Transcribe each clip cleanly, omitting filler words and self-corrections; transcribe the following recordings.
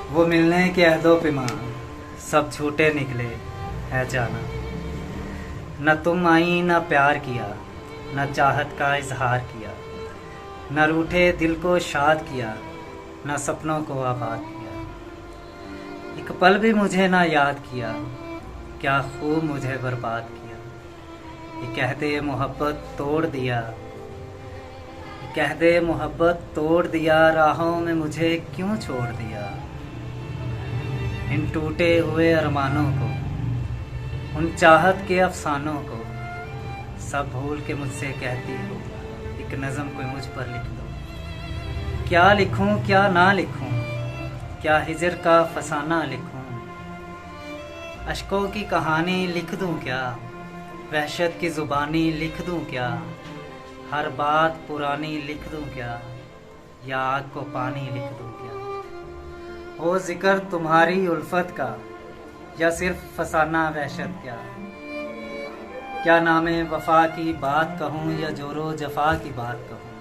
वो मिलने के अहदो पैमां सब झूठे निकले है जाना। न तुम आई न प्यार किया, न चाहत का इजहार किया, न रूठे दिल को शाद किया, न सपनों को आबाद किया। एक पल भी मुझे ना याद किया, क्या खूब मुझे बर्बाद किया। ये कहते मोहब्बत तोड़ दिया, ये कहते मोहब्बत तोड़ दिया, राहों में मुझे क्यों छोड़ दिया। इन टूटे हुए अरमानों को, उन चाहत के अफसानों को सब भूल के मुझसे कहती हो, एक नज़म कोई मुझ पर लिख दो। क्या लिखूं क्या ना लिखूं, क्या हिजर का फसाना लिखूं। अश्कों की कहानी लिख दूं क्या, वहशत की ज़ुबानी लिख दूं क्या। हर बात पुरानी लिख दूं क्या, या आग को पानी लिख दूं क्या। हो जिक्र तुम्हारी उल्फत का, या सिर्फ फसाना वहशत क्या। क्या नामे वफा की बात कहूँ, या जोरो जफा की बात कहूँ।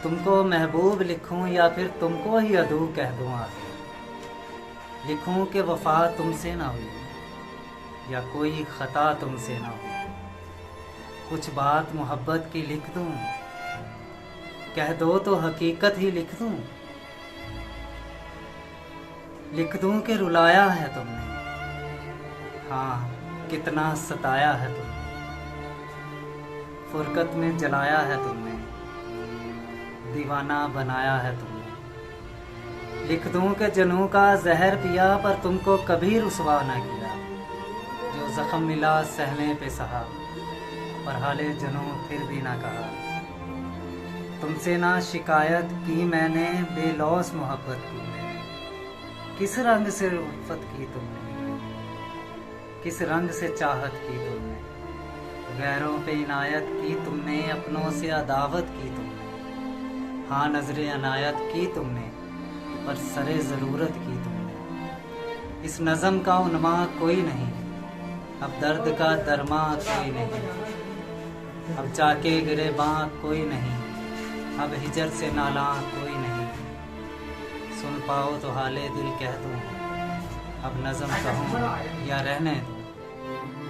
तुमको महबूब लिखूँ, या फिर तुमको ही अदू कह दूँ आगे। लिखूँ कि वफा तुमसे ना हुई, या कोई ख़ता तुमसे ना हुई। कुछ बात मोहब्बत की लिख दूँ, कह दो तो हकीकत ही लिख दूँ। लिख दूं कि रुलाया है तुमने, हाँ कितना सताया है तुमने। फुरकत में जलाया है तुमने, दीवाना बनाया है तुमने। लिख दूं कि जनू का जहर पिया, पर तुमको कभी रुसवा ना किया। जो जख्म मिला सहने पे सहा, पर हाले जनू फिर भी ना कहा। तुमसे ना शिकायत की मैंने, बेलौस मोहब्बत की मैंने। किस रंग से उल्फत की तुमने, किस रंग से चाहत की तुमने। गैरों पे इनायत की तुमने, अपनों से अदावत की तुमने। हाँ नजरे अनायत की तुमने, पर सरे ज़रूरत की तुमने। इस नज़म का उन्मा कोई नहीं, अब दर्द का दरमा कोई नहीं। अब जाके गिरेबां कोई नहीं, अब हिजर से नाला कोई नहीं। सुन पाओ तो हाले दिल कह दूं, अब नज़म कहूँ या रहने दूं।